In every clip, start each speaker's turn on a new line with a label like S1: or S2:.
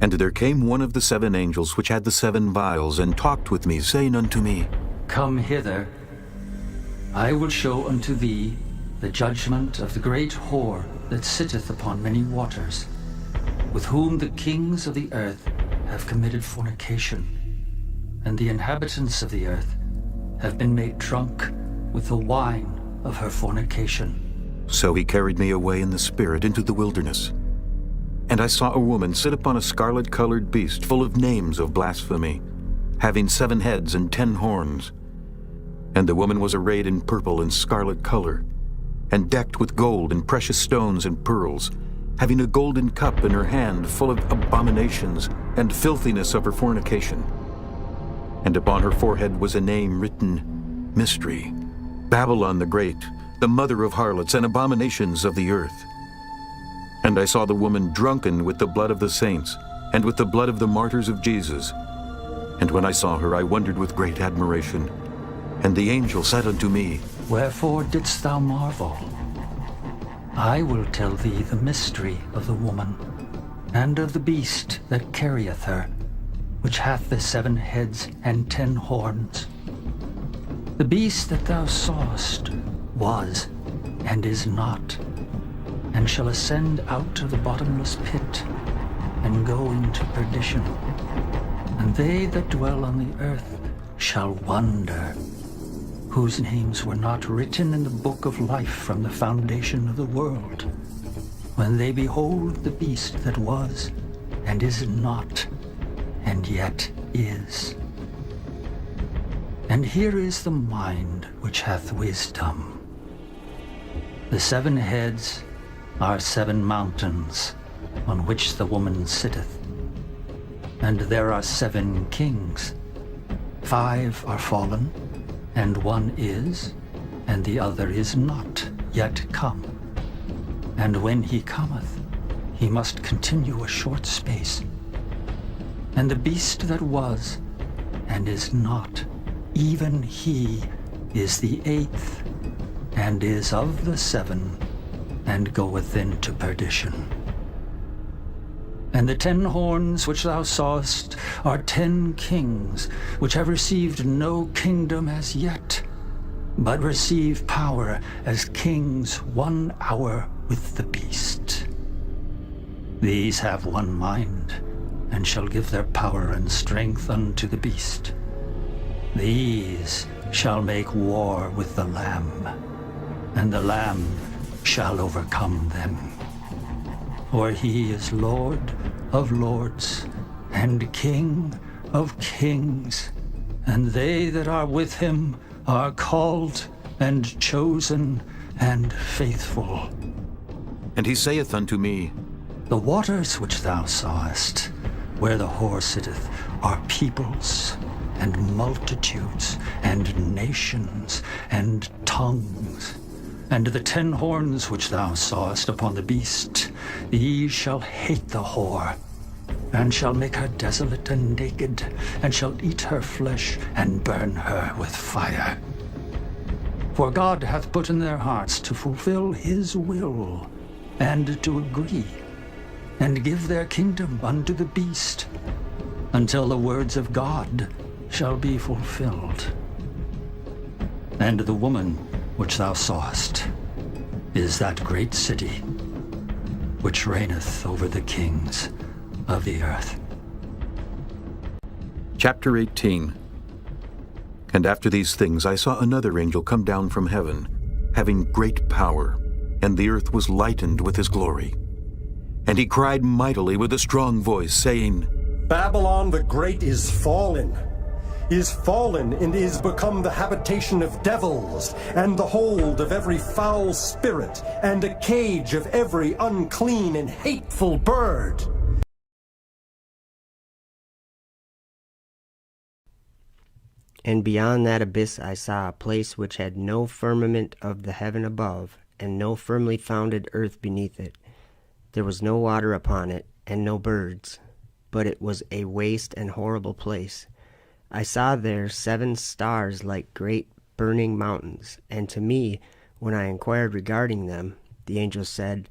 S1: And there came one of the 7 angels which had the 7 vials, and talked with me, saying unto me,
S2: Come hither. I will show unto thee the judgment of the great whore that sitteth upon many waters, with whom the kings of the earth have committed fornication, and the inhabitants of the earth have been made drunk with the wine of her fornication.
S1: So he carried me away in the spirit into the wilderness. And I saw a woman sit upon a scarlet-colored beast, full of names of blasphemy, having 7 heads and 10 horns. And the woman was arrayed in purple and scarlet color, and decked with gold and precious stones and pearls, having a golden cup in her hand full of abominations and filthiness of her fornication. And upon her forehead was a name written, Mystery, Babylon the Great, the mother of harlots and abominations of the earth. And I saw the woman drunken with the blood of the saints, and with the blood of the martyrs of Jesus. And when I saw her, I wondered with great admiration. And the angel said unto me,
S2: Wherefore didst thou marvel? I will tell thee the mystery of the woman, and of the beast that carrieth her, which hath the 7 heads and 10 horns. The beast that thou sawest was, and is not, and shall ascend out of the bottomless pit, and go into perdition. And they that dwell on the earth shall wonder, whose names were not written in the book of life from the foundation of the world, when they behold the beast that was, and is not, and yet is. And here is the mind which hath wisdom. The 7 heads are 7 mountains, on which the woman sitteth. And there are 7 kings. 5 are fallen, and one is, and the other is not yet come. And when he cometh, he must continue a short space. And the beast that was, and is not, even he is the 8th, and is of the 7, and goeth into perdition. And the 10 horns which thou sawest are 10 kings, which have received no kingdom as yet, but receive power as kings 1 hour with the beast. These have one mind, and shall give their power and strength unto the beast. These shall make war with the Lamb, and the Lamb shall overcome them. For he is Lord of lords, and King of kings, and they that are with him are called, and chosen, and faithful.
S1: And he saith unto me,
S2: The waters which thou sawest, where the whore sitteth, are peoples, and multitudes, and nations, and tongues. And the 10 horns which thou sawest upon the beast, these shall hate the whore, and shall make her desolate and naked, and shall eat her flesh, and burn her with fire. For God hath put in their hearts to fulfill his will, and to agree, and give their kingdom unto the beast, until the words of God shall be fulfilled. And the woman which thou sawest is that great city, which reigneth over the kings of the earth.
S1: Chapter 18. And after these things I saw another angel come down from heaven, having great power, and the earth was lightened with his glory. And he cried mightily with a strong voice, saying,
S3: Babylon the Great is fallen, and is become the habitation of devils, and the hold of every foul spirit, and a cage of every unclean and hateful bird.
S4: And beyond that abyss I saw a place which had no firmament of the heaven above, and no firmly founded earth beneath it. There was no water upon it, and no birds, but it was a waste and horrible place. I saw there 7 stars like great burning mountains, and to me, when I inquired regarding them, the angel said,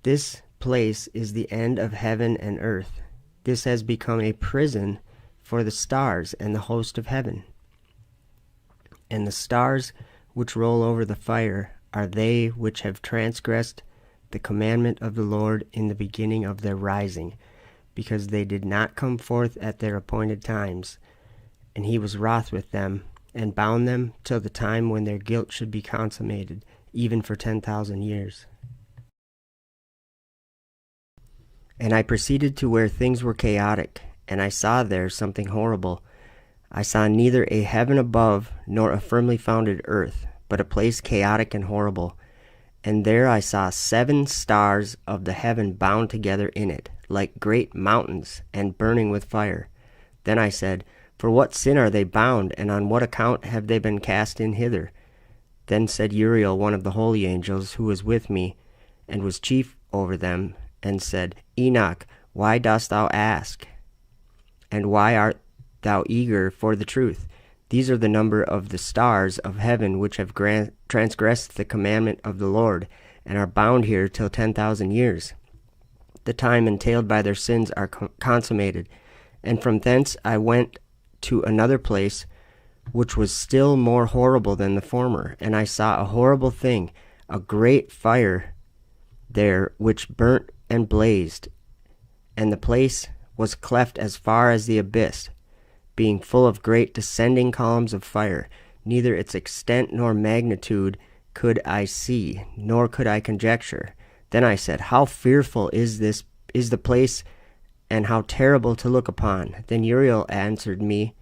S4: This place is the end of heaven and earth. this has become a prison for the stars and the host of heaven. And the stars which roll over the fire are they which have transgressed the commandment of the Lord in the beginning of their rising, because they did not come forth at their appointed times. And he was wroth with them, and bound them till the time when their guilt should be consummated, even for 10,000 years. And I proceeded to where things were chaotic, and I saw there something horrible. I saw neither a heaven above, nor a firmly founded earth, but a place chaotic and horrible. And there I saw 7 stars of the heaven bound together in it, like great mountains, and burning with fire. Then I said, For what sin are they bound, and on what account have they been cast in hither? Then said Uriel, one of the holy angels, who was with me, and was chief over them, and said, Enoch, why dost thou ask? And why art thou eager for the truth? These are the number of the stars of heaven which have transgressed the commandment of the Lord, and are bound here till 10,000 years. The time entailed by their sins are consummated. And from thence I went to another place, which was still more horrible than the former. And I saw a horrible thing, a great fire there, which burnt and blazed. And the place was cleft as far as the abyss, being full of great descending columns of fire. Neither its extent nor magnitude could I see, nor could I conjecture. Then I said, How fearful is the place, and how terrible to look upon. Then Uriel answered me,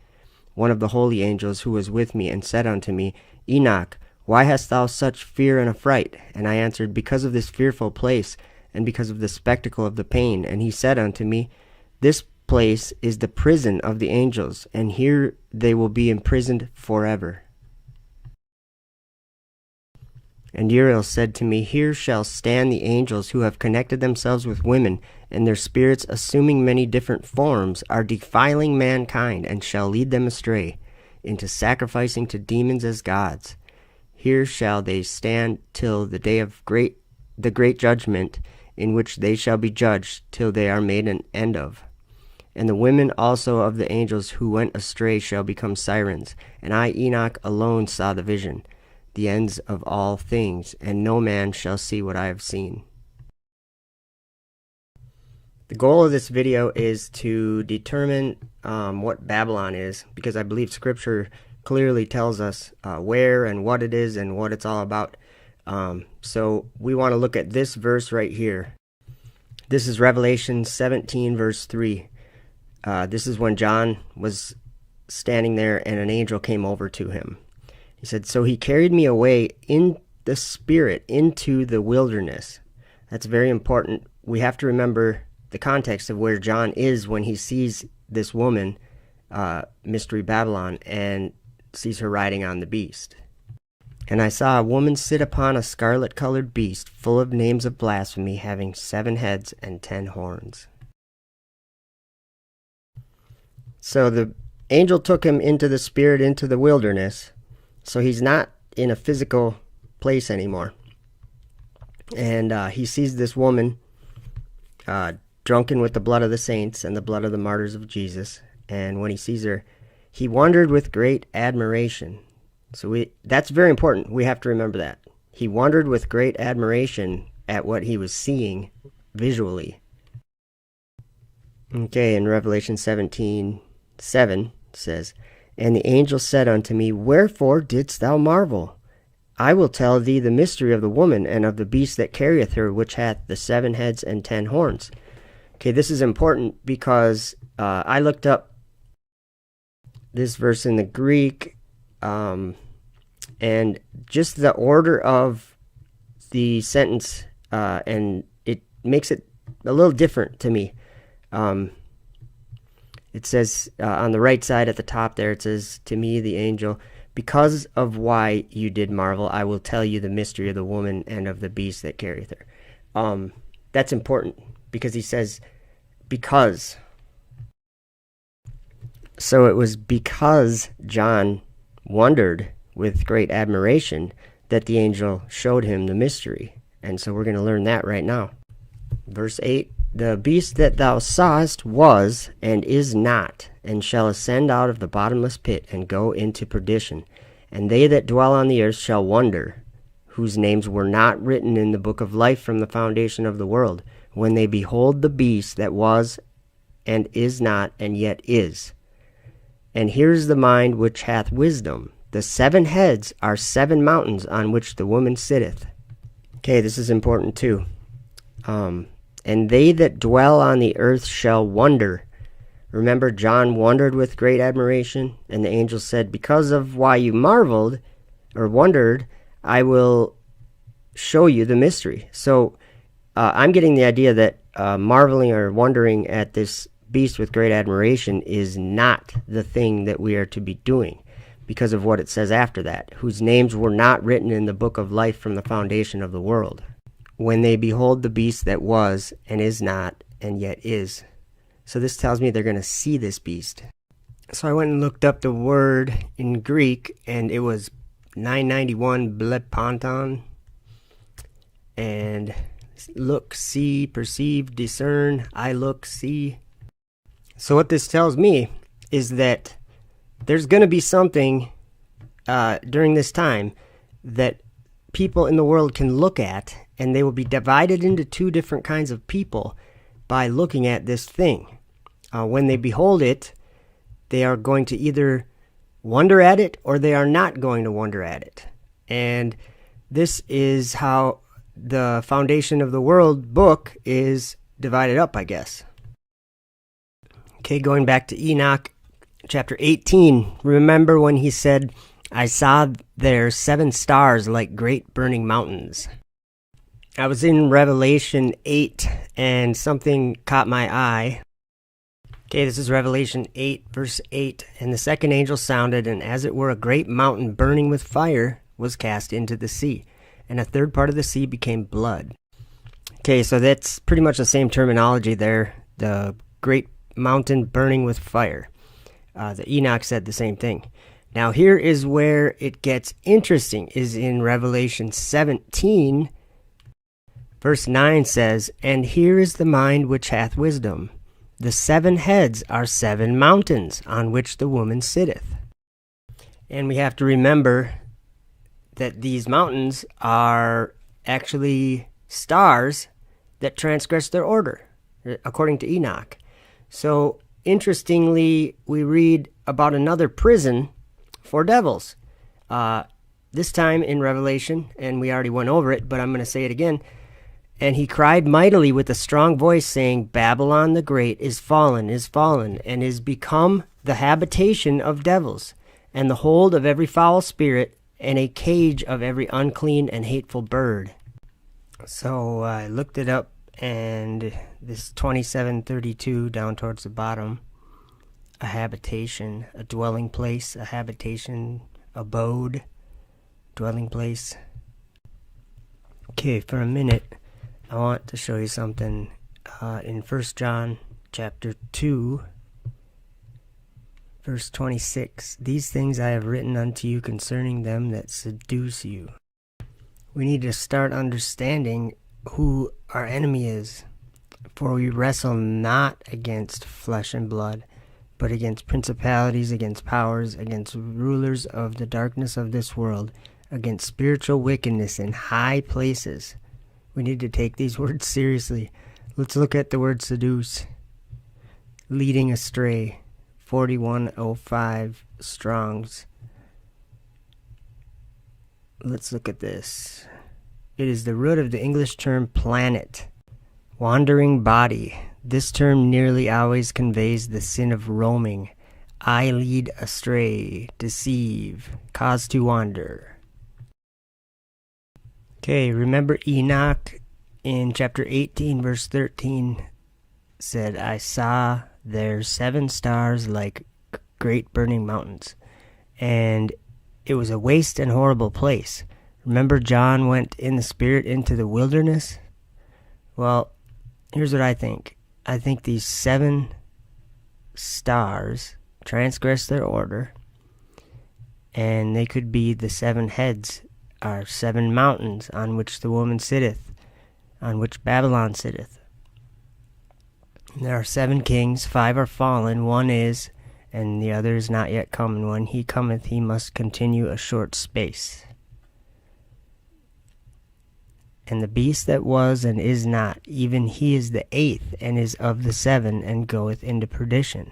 S4: one of the holy angels who was with me, and said unto me, Enoch, why hast thou such fear and affright? And I answered, Because of this fearful place, and because of the spectacle of the pain. And he said unto me, This place is the prison of the angels, and here they will be imprisoned forever. And Uriel said to me, Here shall stand the angels who have connected themselves with women, and their spirits, assuming many different forms, are defiling mankind, and shall lead them astray into sacrificing to demons as gods. Here shall they stand till the day of the great judgment, in which they shall be judged till they are made an end of. And the women also of the angels who went astray shall become sirens. And I, Enoch, alone saw the vision, the ends of all things, and no man shall see what I have seen. The goal of this video is to determine what Babylon is, because I believe Scripture clearly tells us where and what it is and what it's all about. So we want to look at this verse right here. This is Revelation 17, verse 3. This is when John was standing there and an angel came over to him. He said, So he carried me away in the spirit into the wilderness. That's very important. We have to remember the context of where John is when he sees this woman, Mystery Babylon, and sees her riding on the beast. And I saw a woman sit upon a scarlet-colored beast, full of names of blasphemy, having 7 heads and 10 horns. So the angel took him into the spirit, into the wilderness. So he's not in a physical place anymore. And he sees this woman drunken with the blood of the saints and the blood of the martyrs of Jesus. And when he sees her, he wondered with great admiration. So that's very important. We have to remember that. He wondered with great admiration at what he was seeing visually. Okay, in Revelation 17:7 says, And the angel said unto me, Wherefore didst thou marvel? I will tell thee the mystery of the woman and of the beast that carrieth her, which hath the 7 heads and 10 horns. Okay, this is important because I looked up this verse in the Greek, and just the order of the sentence, and it makes it a little different to me. It says on the right side at the top there, it says, To me, the angel, because of why you did marvel, I will tell you the mystery of the woman and of the beast that carrieth her. That's important because he says, because. So it was because John wondered with great admiration that the angel showed him the mystery. And so we're going to learn that right now. Verse 8, The beast that thou sawest was, and is not, and shall ascend out of the bottomless pit, and go into perdition. And they that dwell on the earth shall wonder, whose names were not written in the book of life from the foundation of the world, when they behold the beast that was, and is not, and yet is. And here's the mind which hath wisdom. The 7 heads are 7 mountains on which the woman sitteth. Okay, this is important too. And they that dwell on the earth shall wonder. Remember, John wondered with great admiration, and the angel said, because of why you marveled or wondered, I will show you the mystery. So I'm getting the idea that marveling or wondering at this beast with great admiration is not the thing that we are to be doing, because of what it says after that, whose names were not written in the book of life from the foundation of the world, when they behold the beast that was, and is not, and yet is. So this tells me they're going to see this beast. So I went and looked up the word in Greek, and it was 991 blepanton, and look, see, perceive, discern, I look, see. So what this tells me is that there's going to be something during this time that people in the world can look at, and they will be divided into 2 different kinds of people by looking at this thing. When they behold it, they are going to either wonder at it or they are not going to wonder at it. And this is how the foundation of the world book is divided up, I guess. Okay, going back to Enoch, chapter 18. Remember when he said, I saw there 7 stars like great burning mountains. I was in Revelation 8, and something caught my eye. Okay, this is Revelation 8, verse 8. And the second angel sounded, and as it were a great mountain burning with fire was cast into the sea, and a third part of the sea became blood. Okay, so that's pretty much the same terminology there, the great mountain burning with fire. The Enoch said the same thing. Now here is where it gets interesting, is in Revelation 17, verse 9 says, and here is the mind which hath wisdom. The 7 heads are 7 mountains on which the woman sitteth. And we have to remember that these mountains are actually stars that transgress their order, according to Enoch. So, interestingly, we read about another prison for devils. This time in Revelation, and we already went over it, but I'm going to say it again. And he cried mightily with a strong voice, saying, Babylon the Great is fallen, and is become the habitation of devils, and the hold of every foul spirit, and a cage of every unclean and hateful bird. So I looked it up, and this 2732 down towards the bottom, a habitation, a dwelling place, a habitation, abode, dwelling place. Okay, for a minute, I want to show you something in 1 John chapter 2, verse 26. These things I have written unto you concerning them that seduce you. We need to start understanding who our enemy is. For we wrestle not against flesh and blood, but against principalities, against powers, against rulers of the darkness of this world, against spiritual wickedness in high places. We need to take these words seriously. Let's look at the word seduce. Leading astray, 4105 Strong's. Let's look at this. It is the root of the English term planet. Wandering body. This term nearly always conveys the sin of roaming. I lead astray, deceive, cause to wander. Okay, remember Enoch in chapter 18, verse 13 said, I saw there 7 stars like great burning mountains. And it was a waste and horrible place. Remember John went in the spirit into the wilderness? Well, here's what I think. I think these 7 stars transgress their order, and they could be the 7 heads, are 7 mountains on which the woman sitteth, on which Babylon sitteth. There are 7 kings, 5 are fallen, 1 is, and the other is not yet come. And when he cometh, he must continue a short space. And the beast that was and is not, even he is the 8th, and is of the 7, and goeth into perdition.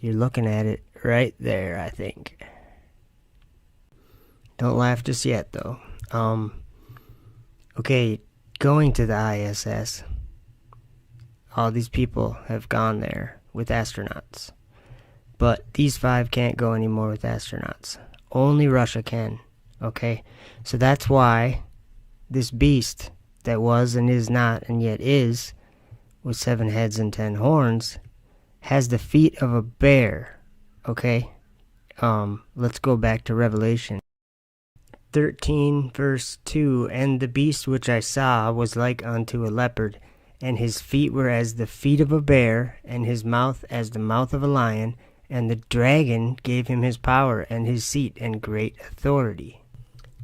S4: You're looking at it right there, I think. Don't laugh just yet, though. Okay, going to the ISS. All these people have gone there with astronauts. But these 5 can't go anymore with astronauts. Only Russia can. Okay? So that's why this beast that was and is not and yet is, with 7 heads and 10 horns, has the feet of a bear. Okay? Let's go back to Revelation 13 verse 2. And the beast which I saw was like unto a leopard, and his feet were as the feet of a bear, and his mouth as the mouth of a lion. And the dragon gave him his power and his seat and great authority.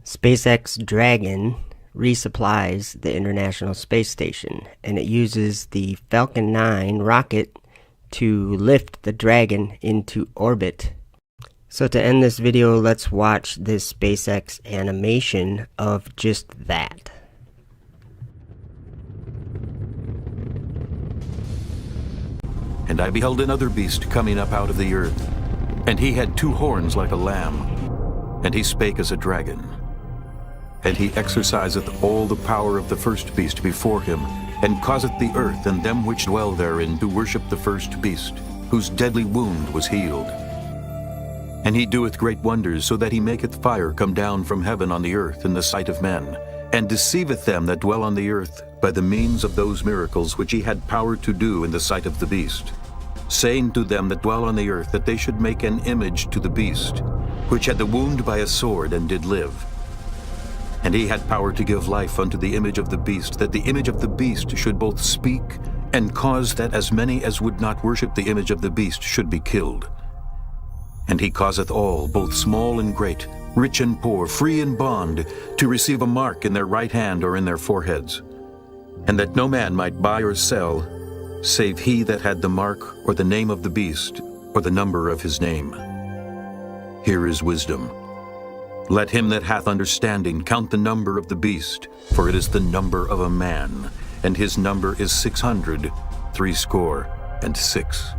S4: SpaceX Dragon resupplies the International Space Station, and it uses the Falcon 9 rocket to lift the Dragon into orbit. So to end this video, let's watch this SpaceX animation of just that.
S1: And I beheld another beast coming up out of the earth, and he had 2 horns like a lamb, and he spake as a dragon. And he exerciseth all the power of the first beast before him, and causeth the earth and them which dwell therein to worship the first beast, whose deadly wound was healed. And he doeth great wonders, so that he maketh fire come down from heaven on the earth in the sight of men, and deceiveth them that dwell on the earth by the means of those miracles which he had power to do in the sight of the beast, saying to them that dwell on the earth that they should make an image to the beast, which had the wound by a sword and did live. And he had power to give life unto the image of the beast, that the image of the beast should both speak, and cause that as many as would not worship the image of the beast should be killed. And he causeth all, both small and great, rich and poor, free and bond, to receive a mark in their right hand or in their foreheads, and that no man might buy or sell, save he that had the mark or the name of the beast, or the number of his name. Here is wisdom. Let him that hath understanding count the number of the beast, for it is the number of a man, and his number is 666.